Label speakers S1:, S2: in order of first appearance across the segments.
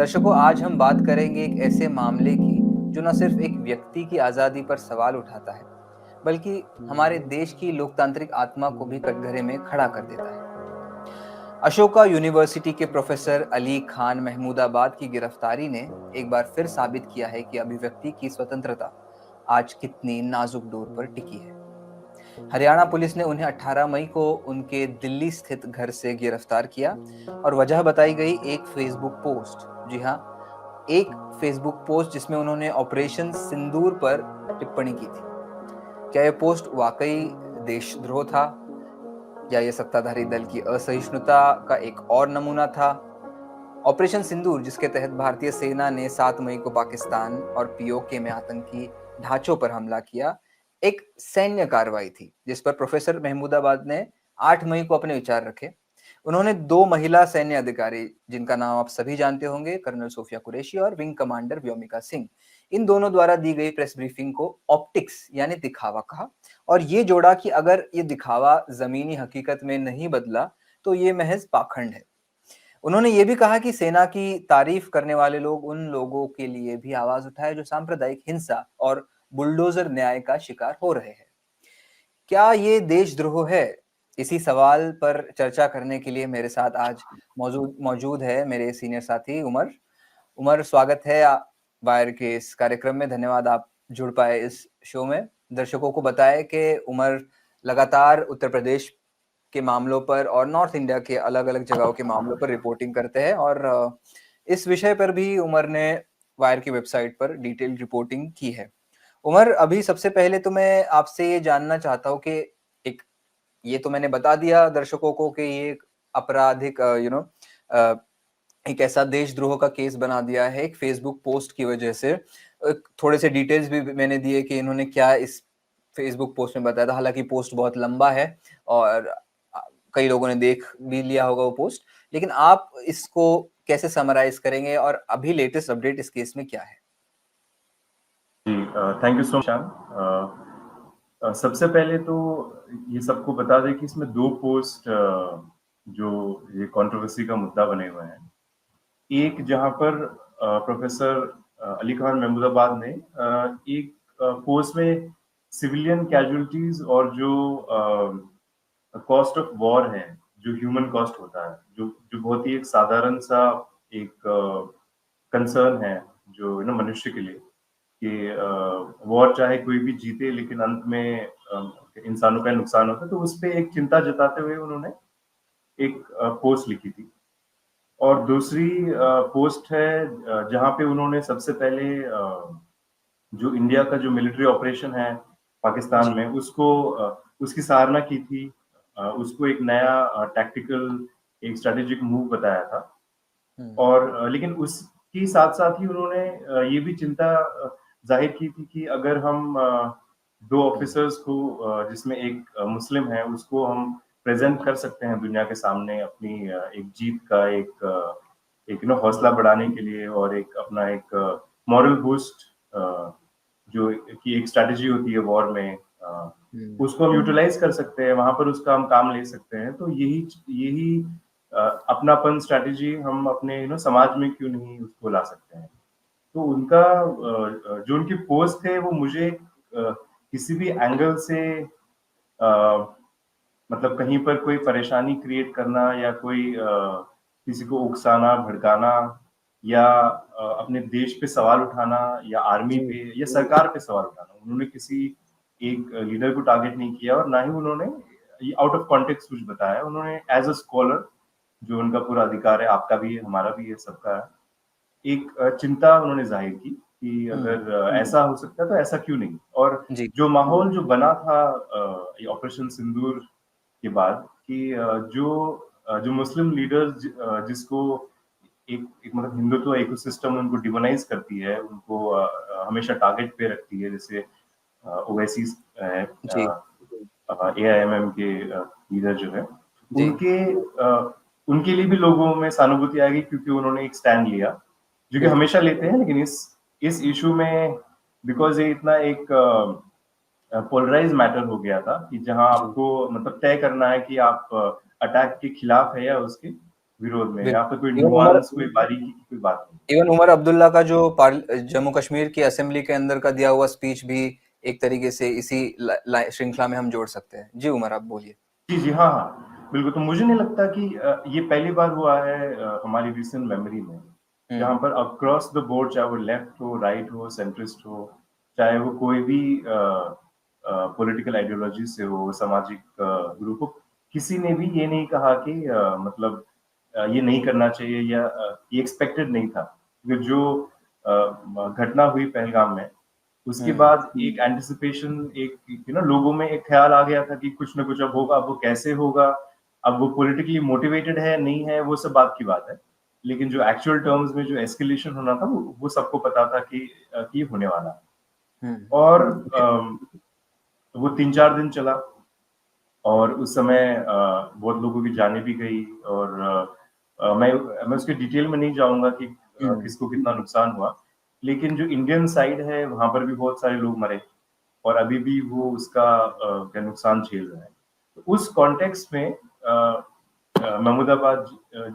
S1: दर्शकों, आज हम बात करेंगे एक ऐसे मामले की जो न सिर्फ एक व्यक्ति की आज़ादी पर सवाल उठाता है, बल्कि हमारे देश की लोकतांत्रिक आत्मा को भी कटघरे में खड़ा कर देता है। अशोका यूनिवर्सिटी के प्रोफेसर अली खान महमूदाबाद की गिरफ्तारी ने एक बार फिर साबित किया है कि अभिव्यक्ति की स्वतंत्रता आज कितनी नाजुक डोर पर टिकी है। हरियाणा पुलिस ने उन्हें 18 मई को उनके दिल्ली स्थित घर से गिरफ्तार किया और वजह बताई गई एक फेसबुक पोस्ट। जी हाँ, एक फेसबुक पोस्ट जिसमें उन्होंने ऑपरेशन सिंदूर पर टिप्पणी की थी। क्या यह पोस्ट वाकई देशद्रोह था या यह सत्ताधारी दल की असहिष्णुता का एक और नमूना था? ऑपरेशन सिंदूर, जिसके तहत भारतीय सेना ने 7 मई को पाकिस्तान और पीओके में आतंकी ढांचों पर हमला किया, एक सैन्य कार्रवाई थी जिस पर प्रोफेसर महमूदाबाद ने 8 मई को अपने विचार रखे। उन्होंने 2 महिला सैन्य अधिकारी, जिनका नाम आप सभी जानते होंगे, कर्नल सोफिया कुरैशी और विंग कमांडर व्योमिका सिंह, इन दोनों द्वारा दी गई प्रेस ब्रीफिंग को ऑप्टिक्स यानी दिखावा कहा और ये जोड़ा कि अगर ये दिखावा जमीनी हकीकत में नहीं बदला तो ये महज पाखंड है। उन्होंने ये भी कहा कि सेना की तारीफ करने वाले लोग उन लोगों के लिए भी आवाज उठाए जो सांप्रदायिक हिंसा और बुलडोजर न्याय का शिकार हो रहे हैं। क्या ये देशद्रोह है? इसी सवाल पर चर्चा करने के लिए मेरे साथ आज मौजूद मौजूद है मेरे सीनियर साथी उमर। उमर, स्वागत है वायर के इस कार्यक्रम में। धन्यवाद आप जुड़ पाए इस शो में। दर्शकों को बताएं कि उमर लगातार उत्तर प्रदेश के मामलों पर और नॉर्थ इंडिया के अलग-अलग जगहों के मामलों पर रिपोर्टिंग करते हैं और इस विषय पर भी उमर ने वायर की वेबसाइट पर डिटेल रिपोर्टिंग की है। उमर, अभी सबसे पहले तो मैं आपसे ये जानना चाहता हूँ कि एक, ये तो मैंने बता दिया दर्शकों को कि ये एक आपराधिक एक ऐसा देशद्रोह का केस बना दिया है एक फेसबुक पोस्ट की वजह से। थोड़े से डिटेल्स भी मैंने दिए कि इन्होंने क्या इस फेसबुक पोस्ट में बताया था। हालांकि पोस्ट बहुत लंबा है और कई लोगों ने देख भी लिया होगा वो पोस्ट, लेकिन आप इसको कैसे समराइज करेंगे और अभी लेटेस्ट अपडेट इस केस में क्या है?
S2: जी, थैंक यू सो मच शान। सबसे पहले तो ये सबको बता दें कि इसमें 2 पोस्ट जो ये कंट्रोवर्सी का मुद्दा बने हुए हैं। एक जहां पर प्रोफेसर अली खान महमूदाबाद ने एक पोस्ट में सिविलियन कैजुअलिटीज और जो कॉस्ट ऑफ वॉर है, जो ह्यूमन कॉस्ट होता है, जो जो बहुत ही एक साधारण सा एक कंसर्न है जो मनुष्य के लिए कि वॉर चाहे कोई भी जीते लेकिन अंत में इंसानों का नुकसान होता है, तो उस पे एक चिंता जताते हुए उन्होंने एक पोस्ट लिखी थी। और दूसरी पोस्ट है जहां पे उन्होंने सबसे पहले जो इंडिया का जो मिलिट्री ऑपरेशन है पाकिस्तान
S1: जी।
S2: में उसको उसकी सराहना की थी। उसको एक नया टैक्टिकल एक स्ट्रेटेजिक मूव बताया था। और लेकिन उसकी साथ साथ ही उन्होंने ये भी चिंता जाहिर की थी कि अगर हम 2 ऑफिसर्स को जिसमें एक मुस्लिम है उसको हम प्रेजेंट कर सकते हैं दुनिया के सामने अपनी एक जीत का एक हौसला बढ़ाने के लिए और एक अपना एक मॉरल बूस्ट जो कि एक स्ट्रेटेजी होती है वॉर में, उसको हम यूटिलाइज कर सकते हैं, वहां पर उसका हम काम ले सकते हैं। तो यही यही अपनापन स्ट्रेटेजी हम अपने समाज में क्यों नहीं उसको ला सकते हैं। तो उनका जो उनकी पोस्ट थे वो मुझे किसी भी एंगल से मतलब कहीं पर कोई परेशानी क्रिएट करना या कोई किसी को उकसाना भड़काना या अपने देश पे सवाल उठाना या आर्मी
S1: जी।
S2: पे या सरकार पे सवाल उठाना, उन्होंने किसी एक लीडर को टारगेट नहीं किया और ना ही उन्होंने आउट ऑफ कॉन्टेक्स्ट कुछ बताया। उन्होंने एज अ स्कॉलर, जो उनका पूरा अधिकार है, आपका भी है, हमारा भी है, सबका है, एक चिंता उन्होंने जाहिर की कि अगर ऐसा हो सकता है तो ऐसा क्यों नहीं। और
S1: जी।
S2: जो माहौल जो बना था ये ऑपरेशन सिंदूर के बाद कि जो मुस्लिम लीडर्स जिसको एक मतलब हिंदुत्व इकोसिस्टम उनको डिमोनाइज करती है, उनको हमेशा टारगेट पे रखती है, जैसे ओवैसी है,
S1: जी।
S2: एआईएमएम के लीडर जो है,
S1: जी।
S2: उनके उनके लिए भी लोगों में सहानुभूति आ गई क्योंकि उन्होंने एक स्टैंड लिया, जो कि
S1: बिल्कुल।
S2: हमेशा लेते हैं। लेकिन इस इशू में बिकॉज ये इतना एक पोलराइज मैटर हो गया था कि जहां
S1: जी।
S2: आपको मतलब तय करना है कि आप अटैक के खिलाफ है या उसके, विरोध में,
S1: बिल्कुल।
S2: यहाँ पे कोई
S1: इवन उमर
S2: नुआंस, कोई बारीकी की कोई बात नहीं।
S1: इवन उमर अब्दुल्ला का जो जम्मू कश्मीर की असेंबली के अंदर का दिया हुआ स्पीच भी एक तरीके से इसी श्रृंखला में हम जोड़ सकते हैं। जी उमर, आप बोलिए।
S2: जी, जी, हाँ, हाँ, बिल्कुल। तो मुझे नहीं लगता कि ये पहली बार हुआ है हमारी रिसेंट मेमोरी में, जहाँ पर अक्रॉस द बोर्ड, चाहे वो लेफ्ट हो, राइट हो, सेंट्रिस्ट हो, चाहे वो कोई भी पॉलिटिकल आइडियोलॉजी से हो, सामाजिक ग्रुप हो, किसी ने भी ये नहीं कहा कि मतलब ये नहीं करना चाहिए या ये एक्सपेक्टेड नहीं था। क्योंकि जो घटना हुई पहलगाम में, उसके बाद एक एंटिसिपेशन, एक लोगों में एक ख्याल आ गया था कि कुछ ना कुछ अब होगा। अब वो कैसे होगा, अब वो पॉलिटिकली मोटिवेटेड है नहीं है, वो सब बात की बात है। लेकिन जो एक्चुअल टर्म्स में जो एस्केलेशन होना था, वो सबको पता था कि होने वाला है। और वो 3-4 दिन चला, और उस समय बहुत लोगों की जानें भी गई। और मैं उसके डिटेल में नहीं जाऊंगा कि किसको कितना नुकसान हुआ, लेकिन जो इंडियन साइड है वहां पर भी बहुत सारे लोग मरे, और अभी भी वो उसका क्या नुकसान झेल रहा है। तो उस कॉन्टेक्स्ट में महमूदाबाद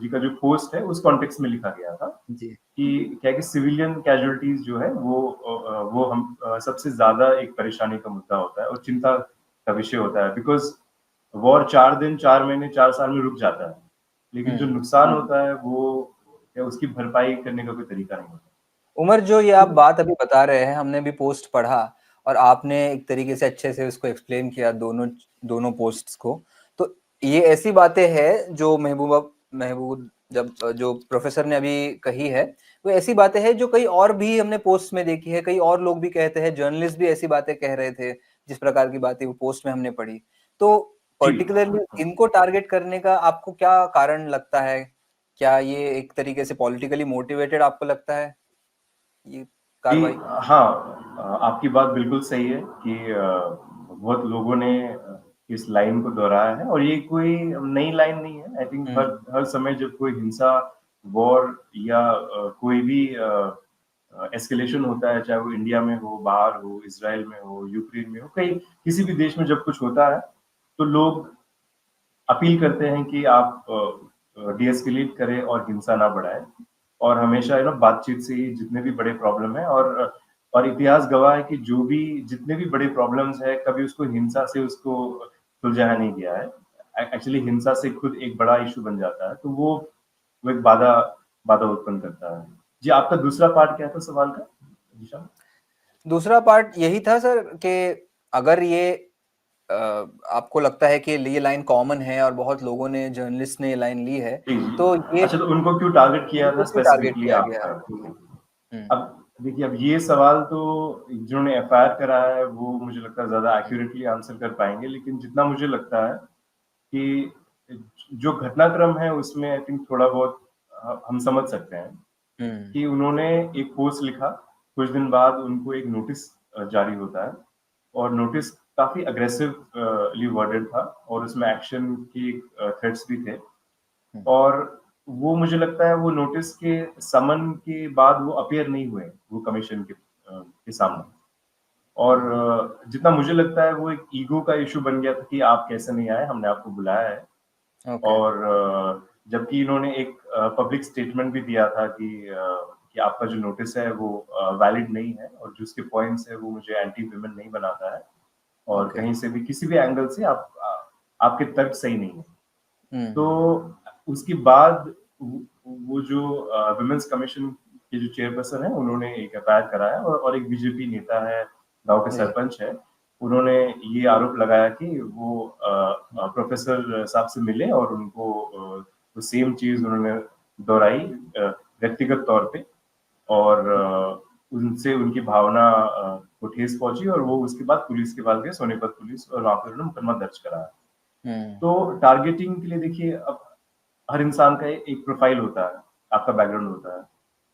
S2: जी का जो पोस्ट है, उस कॉन्टेक्स्ट में लिखा गया था
S1: जी।
S2: कि क्या कि सिविलियन कैजुअलिटीज जो है वो हम सबसे ज्यादा एक परेशानी का मुद्दा होता है और चिंता का विषय होता है। बिकॉज वॉर 4 दिन, 4 महीने, 4 साल में रुक जाता है, लेकिन जो नुकसान होता है वो क्या उसकी भरपाई करने का कोई तरीका नहीं होता।
S1: उमर, जो ये आप
S2: तो
S1: बात अभी बता रहे हैं, हमने भी पोस्ट पढ़ा और आपने एक तरीके से अच्छे से उसको एक्सप्लेन किया, दोनों दोनों पोस्ट्स को। तो ये ऐसी बातें हैं जो महबूब जब जो प्रोफेसर ने अभी कही है, वो ऐसी बातें हैं जो कई और भी हमने पोस्ट में देखी है, कई और लोग भी कहते हैं, जर्नलिस्ट भी ऐसी बातें कह रहे थे, जिस प्रकार की बातें वो पोस्ट में हमने पढ़ी। तो
S2: जी,
S1: पर्टिकुलरली इनको टारगेट करने का आपको क्या कारण लगता है? क्या ये एक तरीके से पॉलिटिकली मोटिवेटेड आपको लगता है, ये
S2: जी,
S1: कार्रवाई?
S2: हाँ, आपकी बात बिल्कुल सही है कि बहुत लोगों ने इस लाइन को दोहराया है, और ये कोई नई लाइन नहीं है। आई थिंक हर हर समय जब कोई हिंसा, वॉर या कोई भी एस्केलेशन होता है, चाहे वो इंडिया में हो, बाहर हो, इज़राइल में हो, यूक्रेन में हो, कहीं किसी भी देश में जब कुछ होता है, तो लोग अपील करते हैं कि आप डीएस्केलेट करें और हिंसा ना बढ़ाएं, और हमेशा बातचीत से ही जितने भी बड़े प्रॉब्लम है। और इतिहास गवाह है कि जो भी जितने भी बड़े प्रॉब्लम्स है, कभी उसको हिंसा से उसको सुलझाया नहीं गया है। एक्चुअली हिंसा से खुद एक बड़ा इशू बन जाता है, तो वो एक बाधा बाधा उत्पन्न करता है। जी, आपका दूसरा पार्ट क्या था सवाल का, जीशा?
S1: दूसरा पार्ट यही था सर कि अगर ये आपको लगता है कि ये लाइन कॉमन है और बहुत लोगों ने, जर्नलिस्ट ने ये लाइन ली है,
S2: जी, जी।
S1: तो ये
S2: अच्छा, तो उनको क्यों टारगेट किया
S1: इनको
S2: था
S1: क्यों टारगेट
S2: स्पेसिफिकली
S1: किया गया
S2: आपका?
S1: है? ठीक है।
S2: अब देखिए, अब ये सवाल तो जिन्होंने एफआईआर कराया है वो मुझे लगता है ज्यादा एक्यूरेटली आंसर कर पाएंगे, लेकिन जितना मुझे लगता है कि जो घटनाक्रम है उसमें आई थिंक थोड़ा बहुत हम समझ सकते हैं
S1: हम्म।
S2: कि उन्होंने एक पोस्ट लिखा, कुछ दिन बाद उनको एक नोटिस जारी होता है, और नोटिस काफी अग्रेसिवली वर्डेड था, और उसमें एक्शन की थ्रेट्स भी थे। और वो मुझे लगता है वो नोटिस के समन के बाद वो अपीयर नहीं हुए, वो कमीशन के सामने। और जितना मुझे लगता है वो एक ईगो का इशू बन गया था कि आप कैसे नहीं आए, हमने आपको बुलाया है।
S1: ओके।
S2: और जबकि इन्होंने एक पब्लिक स्टेटमेंट भी दिया था कि आपका जो नोटिस है वो वैलिड नहीं है, और जो उसके पॉइंट्स है वो मुझे एंटी वुमेन नहीं बनाता है, और
S1: ओके।
S2: कहीं से भी किसी भी एंगल से आपके तर्क सही नहीं है। तो
S1: हम्म।
S2: उसके बाद वो जो वुमेन्स कमीशन के जो चेयरपर्सन है, उन्होंने एक एफआईआर कराया, और एक बीजेपी नेता है, गांव के
S1: जी।
S2: सरपंच है, उन्होंने ये आरोप लगाया कि वो प्रोफेसर साहब से मिले और उनको वो सेम चीज उन्होंने दोहराई व्यक्तिगत तौर पे, और उनसे उनकी भावना को ठेस पहुंची, और वो उसके बाद पुलिस के पास गए, सोनीपत पुलिस, और वहां पर उन्होंने मुकदमा दर्ज कराया।
S1: हम्म।
S2: तो टारगेटिंग के लिए देखिए, अब हर इंसान का एक प्रोफाइल होता है, आपका बैकग्राउंड होता है।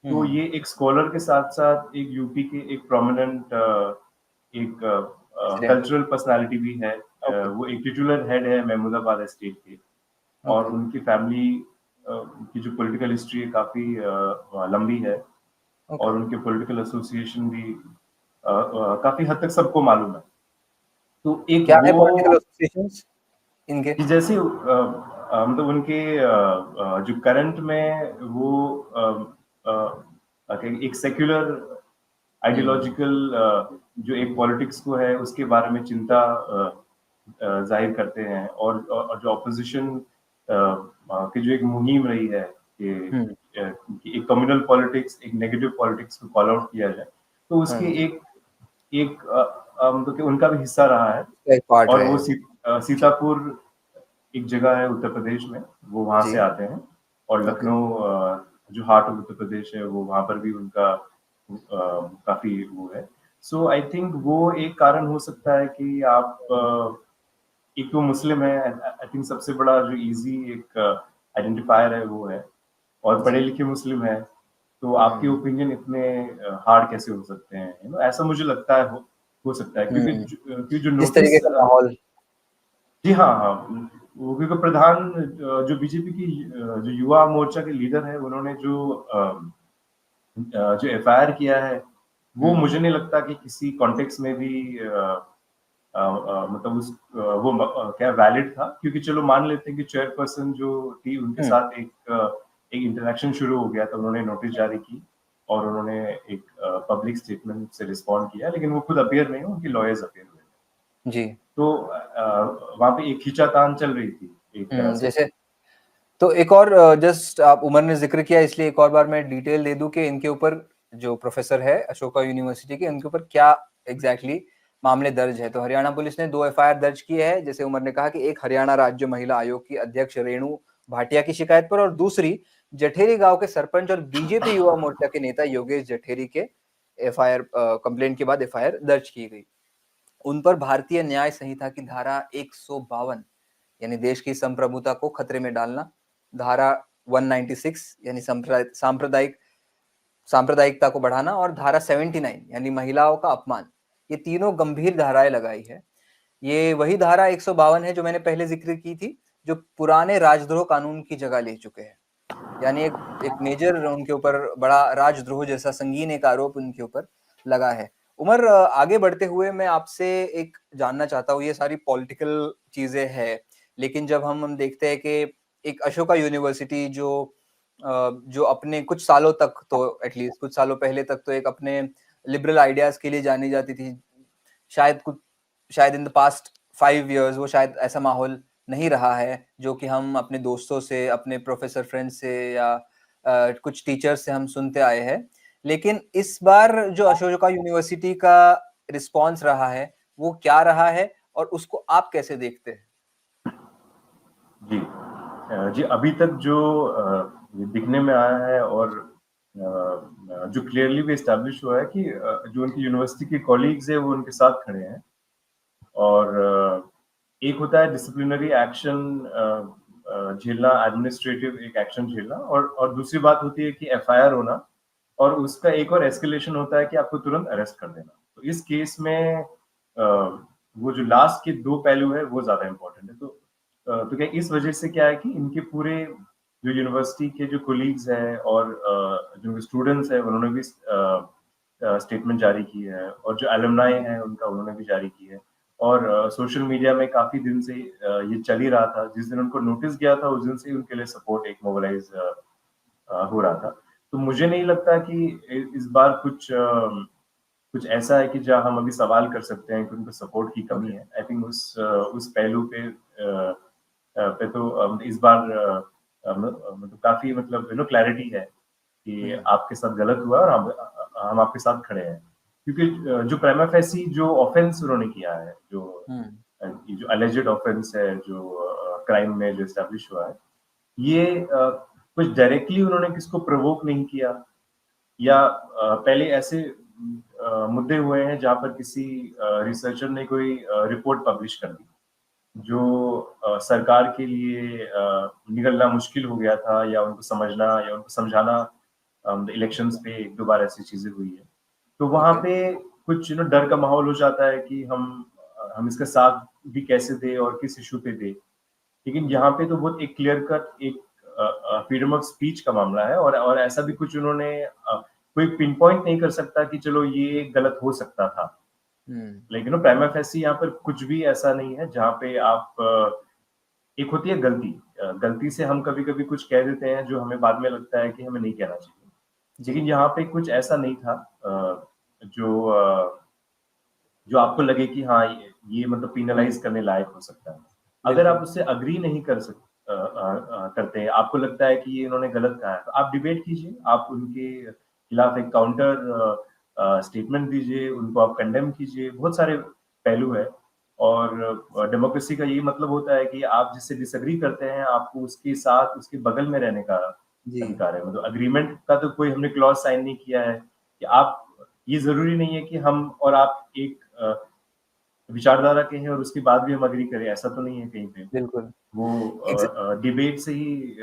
S2: तो
S1: हम्म।
S2: ये एक स्कॉलर के साथ-साथ एक यूपी के एक प्रोमिनेंट एक
S1: प्रेसिडेंट।
S2: कल्चरल पर्सनैलिटी भी है।
S1: ओके।
S2: वो एक टिटुलर हेड है महमूदाबाद स्टेट के, और
S1: ओके।
S2: उनकी फैमिली की जो पॉलिटिकल हिस्ट्री है काफ़ी लंबी है,
S1: ओके।
S2: और उनके पॉलिटिकल एसोसिएशन भी काफ़ी हद तक सबको मालूम है। तो एक
S1: क्या है
S2: वो
S1: पॉलिटिकल एसोसिएशंस इनके?
S2: कि जैसे मतलब उनके जो करंट में वो एक सेक्युलर आइडियोलॉजिकल जो एक पॉलिटिक्स को है उसके बारे में चिंता जाहिर करते हैं, और जो ऑपोजिशन की जो एक मुहिम रही है कि एक कम्युनल पॉलिटिक्स, एक नेगेटिव पॉलिटिक्स को कॉल आउट किया जाए, तो
S1: हाँ
S2: उसके
S1: जी,
S2: एक एक मतलब कि उनका भी हिस्सा रहा है।
S1: एक पार्ट
S2: और
S1: रहे
S2: वो
S1: हैं।
S2: सीतापुर एक जगह है उत्तर प्रदेश में, वो वहां
S1: जी।
S2: से आते हैं। और
S1: ओके।
S2: लखनऊ जो हार्ट ऑफ उत्तर प्रदेश है, वो वहां पर भी उनका काफी वो है। सो आई थिंक वो एक कारण हो सकता है कि आप एक तो मुस्लिम है, आई थिंक सबसे बड़ा जो इजी एक आइडेंटिफायर है वो है, और पढ़े
S1: जी।
S2: लिखे मुस्लिम है, तो आपके
S1: हम्म।
S2: ओपिनियन इतने हार्ड कैसे हो सकते हैं, ऐसा मुझे लगता है हो सकता है,
S1: हम्म।
S2: क्योंकि जो
S1: इस तरीके
S2: नोटिस।
S1: का माहौल।
S2: जी हाँ, हाँ। वो क्योंकि प्रधान जो बीजेपी की जो युवा मोर्चा के लीडर है, उन्होंने जो एफआईआर किया है, वो
S1: हम्म।
S2: मुझे नहीं लगता कि किसी कॉन्टेक्स्ट में भी मतलब क्या वैलिड था, क्योंकि चलो मान लेते हैं कि चेयरपर्सन जो थी उनके
S1: हम्म।
S2: साथ एक इंटरेक्शन शुरू हो गया, तो उन्होंने नोटिस जारी की और उन्होंने एक पब्लिक स्टेटमेंट से रिस्पॉन्ड किया, लेकिन वो खुद अपियर नहीं हुए, उनके लॉयर्स अपियर हुए।
S1: जी।
S2: तो वहां पे एक खींचातान चल रही थी एक तरह से।
S1: जैसे, तो एक और जस्ट आप उमर ने जिक्र किया इसलिए एक और बार मैं डिटेल दे दूं कि इनके ऊपर जो प्रोफेसर है अशोका यूनिवर्सिटी के, इनके ऊपर क्या एग्जैक्टली मामले दर्ज है। तो हरियाणा पुलिस ने 2 एफआईआर दर्ज किए हैं, जैसे उमर ने कहा कि एक हरियाणा राज्य महिला आयोग की अध्यक्ष रेणु भाटिया की शिकायत पर, और दूसरी जठेरी गांव के सरपंच और बीजेपी युवा मोर्चा के नेता योगेश जठेरी के एफआईआर कंप्लेंट के बाद एफआईआर दर्ज की गई। उन पर भारतीय न्याय संहिता की धारा 152 यानी देश की संप्रभुता को खतरे में डालना, धारा 196 यानी सांप्रदायिक सांप्रदायिकता को बढ़ाना, और धारा 79 यानी महिलाओं का अपमान, ये तीनों गंभीर धाराएं लगाई है। ये वही धारा 152 है जो मैंने पहले जिक्र की थी, जो पुराने राजद्रोह कानून की जगह ले चुके हैं। यानी एक एक मेजर उनके ऊपर बड़ा राजद्रोह जैसा संगीन एक आरोप उनके ऊपर लगा है। उमर, आगे बढ़ते हुए मैं आपसे एक जानना चाहता हूँ, ये सारी पॉलिटिकल चीजें हैं, लेकिन जब हम देखते हैं कि एक अशोका यूनिवर्सिटी जो अपने कुछ सालों तक, तो एटलीस्ट कुछ सालों पहले तक तो एक अपने लिबरल आइडियाज के लिए जानी जाती थी, शायद इन द पास्ट 5 years वो शायद ऐसा माहौल नहीं रहा है जो कि हम अपने दोस्तों से, अपने प्रोफेसर फ्रेंड्स से, या कुछ टीचर्स से हम सुनते आए हैं। लेकिन इस बार जो अशोका यूनिवर्सिटी का रिस्पॉन्स रहा है वो क्या रहा है, और उसको आप कैसे देखते हैं?
S2: जी। जी, अभी तक जो ये दिखने में आया है, और जो क्लियरली भी एस्टैब्लिश हुआ है कि जो उनकी यूनिवर्सिटी के कॉलीग्स हैं वो उनके साथ खड़े हैं। और एक होता है डिसिप्लिनरी एक्शन झेलना, एडमिनिस्ट्रेटिव एक एक्शन झेलना, और दूसरी बात होती है कि एफआईआर होना, और उसका एक और एस्केलेशन होता है कि आपको तुरंत अरेस्ट कर देना। तो इस केस में वो जो लास्ट के 2 पहलू है वो ज्यादा इम्पोर्टेंट है। तो क्या इस वजह से क्या है कि इनके पूरे जो यूनिवर्सिटी के जो कोलीग्स हैं और जो स्टूडेंट्स हैं, उन्होंने भी स्टेटमेंट जारी की है, और जो एलुमनाई हैं उनका उन्होंने भी जारी की है। और सोशल मीडिया में काफी दिन से ये चल ही रहा था, जिस दिन उनको नोटिस गया था उस दिन से ही उनके लिए सपोर्ट एक मोबिलाइज हो रहा था। तो मुझे नहीं लगता कि इस बार कुछ ऐसा है कि जहाँ हम अभी सवाल कर सकते हैं कि उनको सपोर्ट की कमी
S1: ओके।
S2: है। आई थिंक उस पहलू पे तो इस बार मतलब काफी मतलब क्लैरिटी है कि
S1: हम्म।
S2: आपके साथ गलत हुआ, और हम आपके साथ खड़े हैं। क्योंकि जो प्राइमा फेसी जो ऑफेंस उन्होंने किया है,
S1: हम्म।
S2: ये जो अलेजेड ऑफेंस है, जो क्राइम में जो एस्टेब्लिश हुआ है, ये कुछ डायरेक्टली उन्होंने किसको प्रोवोक नहीं किया, या पहले ऐसे मुद्दे हुए हैं जहां पर किसी रिसर्चर ने कोई रिपोर्ट पब्लिश कर दी, जो सरकार के लिए निगलना मुश्किल हो गया था, या उनको समझना या उनको समझाना। इलेक्शंस पे 1-2 बार ऐसी चीजें हुई है, तो वहां
S1: ओके।
S2: पे कुछ डर का माहौल हो जाता है कि हम इसका साथ भी कैसे दें और किस इशू पे दें। लेकिन यहाँ पे तो बहुत एक क्लियर कट एक फ्रीडम ऑफ स्पीच का मामला है, और ऐसा भी कुछ उन्होंने कोई पिन पॉइंट नहीं कर सकता कि चलो ये गलत हो सकता था।
S1: हम्म।
S2: लेकिन प्राइमा फेसी यहाँ पर कुछ भी ऐसा नहीं है जहाँ पे आप एक होती है गलती। गलती से हम कभी-कभी कुछ कह देते हैं जो हमें बाद में लगता है कि हमें नहीं कहना चाहिए।
S1: जी,
S2: लेकिन यहाँ पे कुछ ऐसा नहीं था जो जो आपको लगे कि हाँ, ये मतलब पेनलाइज़ करने लायक हो सकता है। अगर आप
S1: बिल्कुल।
S2: उससे एग्री नहीं करते, आपको लगता है कि ये इन्होंने गलत कहा है, तो आप डिबेट कीजिए, आप उनके खिलाफ एक काउंटर स्टेटमेंट दीजिए, उनको आप कंडेम कीजिए, बहुत सारे पहलू हैं और डेमोक्रेसी का यही मतलब होता है कि आप जिससे डिसएग्री करते हैं, आपको उसके साथ, उसके बगल में रहने का
S1: जी,
S2: अधिकार है। मतलब एग्रीमेंट का तो कोई हमने क्लॉज़ साइन नहीं किया है कि आप ये ज़रूरी नहीं है कि हम और आप एक विचारधारा के हैं और उसके बाद भी हम एग्री करें, ऐसा तो नहीं है कहीं पे।
S1: बिल्कुल।
S2: वो
S1: एग्ज़
S2: डिबेट से ही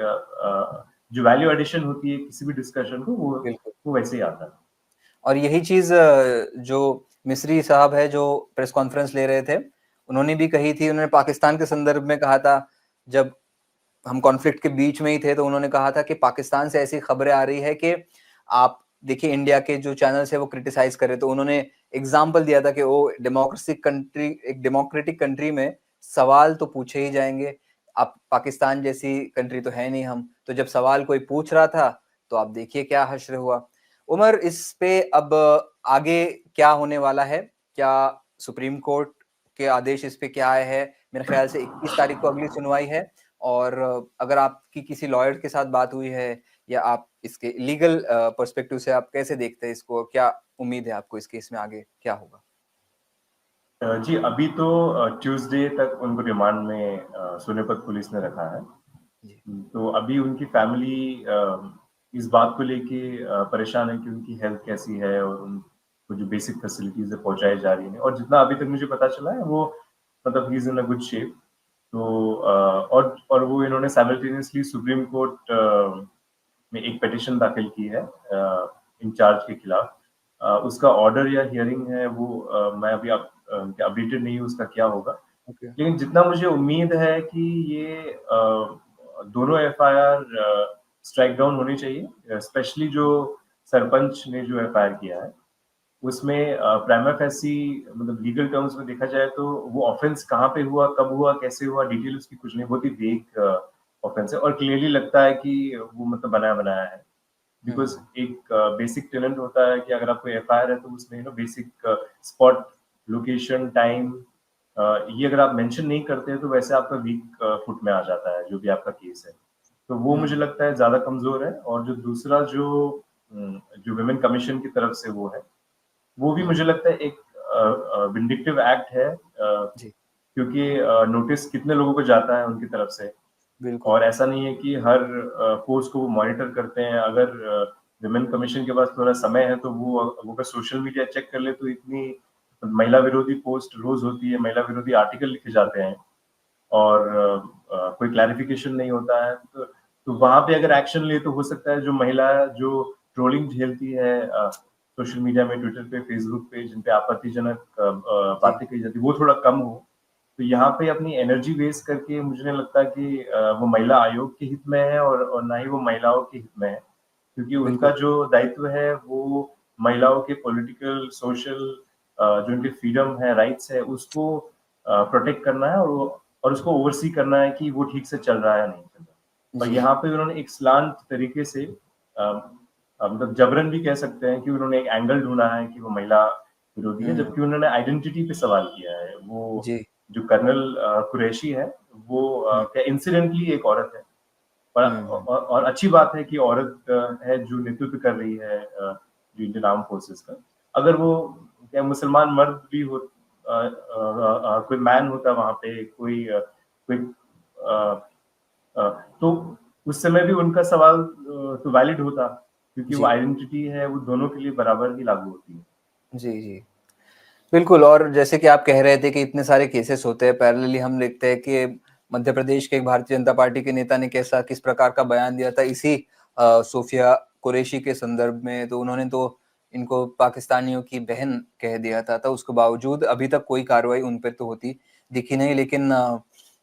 S2: जो वैल्यू एडिशन होती है किसी भी डिस्कशन को
S1: बिल्कुल।
S2: वो वैसे ही आता है।
S1: और यही चीज़ जो मिस्री साहब है जो प्रेस कॉन्फ्रेंस ले रहे थे, उन्होंने भी कही थी, उन्होंने पाकिस्तान के संदर्भ में कहा था, जब हम कॉन्फ्लिक्ट के बीच में ही थे तो उन्होंने कहा था कि पाकिस्तान से ऐसी खबरें आ रही है कि आप देखिए इंडिया के जो चैनल्स है वो क्रिटिसाइज़ कर रहे हैं, तो उन्होंने एग्ज़ाम्पल दिया था कि वो एक डेमोक्रेटिक कंट्री में सवाल तो पूछे ही जाएँगे। आप पाकिस्तान जैसी कंट्री तो है नहीं हम, तो जब सवाल कोई पूछ रहा था, तो आप देखिए क्या हश्र हुआ। उमर, इस पे अब आगे क्या होने वाला है? क्या सुप्रीम कोर्ट के आदेश इस पे क्या आए हैं? मेरे ख्याल से 21 तारीख को अगली सुनवाई है और अगर आपकी किसी लॉयर के साथ बात हुई है या आप इसके लीगल पर्सपेक्टिव से आप कैसे देखते हैं इसको? क्या उम्मीद है आपको इस केस में आगे क्या होगा?
S2: जी, अभी तो ट्यूसडे तक उनको रिमांड में सोनीपत पुलिस ने रखा है।
S1: जी,
S2: तो अभी उनकी फैमिली इस बात को लेके परेशान है कि उनकी हेल्थ कैसी है और उनको जो बेसिक फैसिलिटीज़ है पहुँचाई जा रही हैं और जितना अभी तक मुझे पता चला है वो मतलब he is in a good shape. तो और वो इन्होंने साइमल्टेनियसली सुप्रीम कोर्ट में एक पिटीशन दाखिल की है इंचार्ज के खिलाफ। उसका ऑर्डर या हियरिंग है वो मैं अभी अपडेटेड नहीं हूँ उसका क्या होगा।
S1: ओके,
S2: लेकिन जितना मुझे उम्मीद है कि ये दोनों एफआईआर स्ट्राइक डाउन होनी चाहिए, स्पेशली जो सरपंच ने जो एफआईआर किया है, उसमें प्राइमा फेसी मतलब लीगल टर्म्स में देखा जाए तो वो ऑफेंस कहाँ पे हुआ, कब हुआ, कैसे हुआ, डिटेल उसकी कुछ नहीं, बहुत ही वेग ऑफेंस है और क्लियरली लगता है कि वो मतलब बनाया-बनाया है। बिकॉज़
S1: हुँ,
S2: एक बेसिक टेनेंट होता है कि अगर आपको एफआईआर है तो उसमें बेसिक स्पॉट, लोकेशन, टाइम ये अगर आप मेंशन नहीं करते हैं तो वैसे आपका वीक फुट में आ जाता है, जो भी आपका केस है। तो वो मुझे
S1: हुँ,
S2: लगता है ज़्यादा कमज़ोर है और जो दूसरा जो वुमेन कमीशन की तरफ से वो है, वो भी मुझे
S1: हुँ,
S2: लगता है एक विंडिक्टिव एक्ट है
S1: जी,
S2: क्योंकि नोटिस कितने लोगों को जाता है उनकी तरफ से
S1: बिल्कुल,
S2: और ऐसा नहीं है कि हर पोस्ट को वो मॉनिटर करते हैं। अगर विमेन कमीशन के पास थोड़ा समय है तो वो अगर सोशल मीडिया चेक कर ले तो इतनी महिला विरोधी पोस्ट रोज़ होती है, महिला विरोधी आर्टिकल लिखे
S1: बिल्कुल,
S2: जाते हैं और कोई क्लैरिफिकेशन नहीं होता है। तो वहाँ पे अगर एक्शन ले तो हो सकता है जो महिला जो ट्रोलिंग झेलती है सोशल मीडिया में, ट्विटर पे, फेसबुक पे जिन पे आपत्तिजनक
S1: जी,
S2: बातें कही जाती है, वो थोड़ा कम हो। तो यहाँ पे अपनी एनर्जी वेस्ट करके मुझे नहीं लगता कि वो महिला आयोग के हित में है और ना ही वो महिलाओं के हित में है। क्योंकि उनका
S1: बिल्कुल,
S2: जो दायित्व है वो महिलाओं के पॉलिटिकल, सोशल जो उनके फ्रीडम है, राइट्स है उसको प्रोटेक्ट करना है और उसको ओवरसी करना है कि वो ठीक से चल रहा है या नहीं चल रहा। और
S1: जी,
S2: यहाँ पे उन्होंने एक स्लांट तरीके से मतलब जबरन भी कह सकते हैं कि उन्होंने एक एंगल ढूँढा है कि वो महिला विरोधी है,
S1: हुँ,
S2: जबकि उन्होंने आइडेंटिटी पे सवाल किया है। वो
S1: जी,
S2: जो कर्नल कुरैशी है, वो
S1: हुँ,
S2: क्या इंसिडेंटली एक औरत है। पर
S1: हुँ,
S2: और अच्छी बात है कि औरत है जो नेतृत्व कर रही है जो इंडियन आर्म फोर्सेस का। अगर वो क्या मुसलमान मर्द भी हो कोई मैन होता वहाँ पे कोई तो उस समय भी उनका सवाल तो वैलिड होता क्योंकि वो
S1: जी,
S2: आइडेंटिटी है वो दोनों के लिए बराबर ही लागू होती है।
S1: जी, जी। बिल्कुल, और जैसे कि आप कह रहे थे कि इतने सारे केसेस होते हैं, पैरेलली हम देखते हैं कि मध्य प्रदेश के एक भारतीय जनता पार्टी के नेता ने किस प्रकार का बयान दिया था इसी सोफिया कुरैशी के संदर्भ में, तो उन्होंने तो इनको पाकिस्तानियों की बहन कह दिया था, तो उसके बावजूद अभी तक कोई कार्रवाई उन पे तो होती दिखी नहीं, लेकिन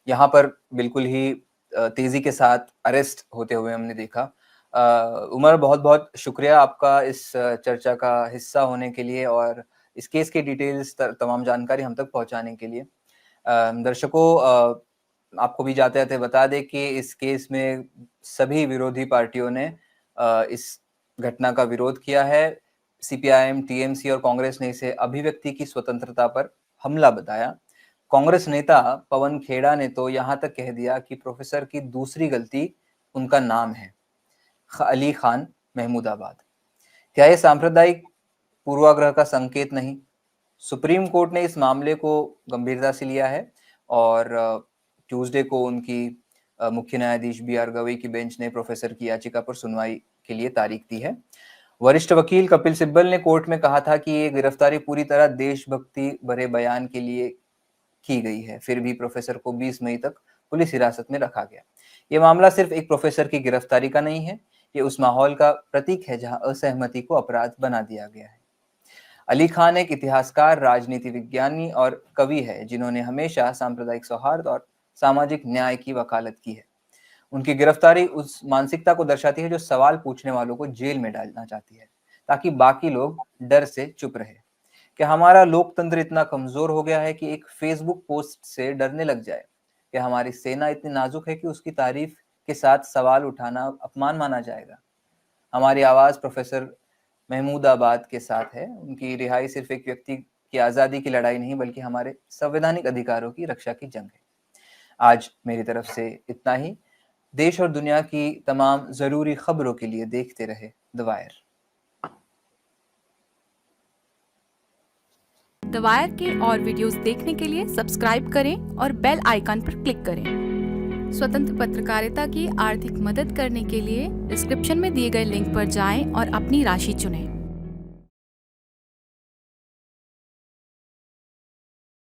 S1: यहाँ पर बिल्कुल ही तेज़ी के साथ अरेस्ट होते हुए हमने देखा। उमर, बहुत-बहुत शुक्रिया आपका इस चर्चा का हिस्सा होने के लिए और इस केस की डिटेल्स तमाम जानकारी हम तक पहुंचाने के लिए। दर्शकों, आपको भी जाते-जाते बता दें कि इस केस में सभी विरोधी पार्टियों ने इस घटना का विरोध किया है। सीपीआईएम, टीएमसी और कांग्रेस ने इसे अभिव्यक्ति की स्वतंत्रता पर हमला बताया। कांग्रेस नेता पवन खेड़ा ने तो यहाँ तक कह दिया कि प्रोफेसर की दूसरी गलती उनका नाम है, अली खान, महमूदाबाद। क्या ये सांप्रदायिक पूर्वाग्रह का संकेत नहीं? सुप्रीम कोर्ट ने इस मामले को गंभीरता से लिया है और ट्यूसडे को उनकी मुख्य न्यायाधीश बी.आर. गवई की बेंच ने प्रोफेसर की याचिका पर सुनवाई के लिए तारीख दी है। वरिष्ठ वकील कपिल सिब्बल ने कोर्ट में कहा था कि ये गिरफ्तारी पूरी तरह देशभक्ति भरे बयान के लिए की गई है। फिर भी प्रोफेसर को 20 मई तक पुलिस हिरासत में रखा गया। ये मामला सिर्फ एक प्रोफेसर की गिरफ्तारी का नहीं है, ये उस माहौल का प्रतीक है जहां असहमति को अपराध बना दिया गया है। अली खान एक इतिहासकार, राजनीति विज्ञानी और कवि है जिन्होंने हमेशा सांप्रदायिक सौहार्द और सामाजिक न्याय की वकालत की है। उनकी गिरफ्तारी उस मानसिकता को दर्शाती है जो सवाल पूछने वालों को जेल में डालना चाहती है, ताकि बाकी लोग डर से चुप रहे। क्या हमारा लोकतंत्र इतना कमजोर हो गया है कि एक फेसबुक पोस्ट से डरने लग जाए? क्या हमारी सेना इतनी नाजुक है कि उसकी तारीफ के साथ सवाल उठाना अपमान माना जाएगा? हमारी आवाज प्रोफेसर महमूदाबाद के साथ है। उनकी रिहाई सिर्फ एक व्यक्ति की आजादी की लड़ाई नहीं, बल्कि हमारे संवैधानिक अधिकारों की रक्षा की जंग है। आज मेरी तरफ से इतना ही। देश और दुनिया की तमाम जरूरी खबरों के लिए देखते रहे द वायर।
S3: द वायर के और वीडियोस देखने के लिए सब्सक्राइब करें और बेल आइकन पर क्लिक करें। स्वतंत्र पत्रकारिता की आर्थिक मदद करने के लिए डिस्क्रिप्शन में दिए गए लिंक पर जाएं और अपनी राशि चुनें।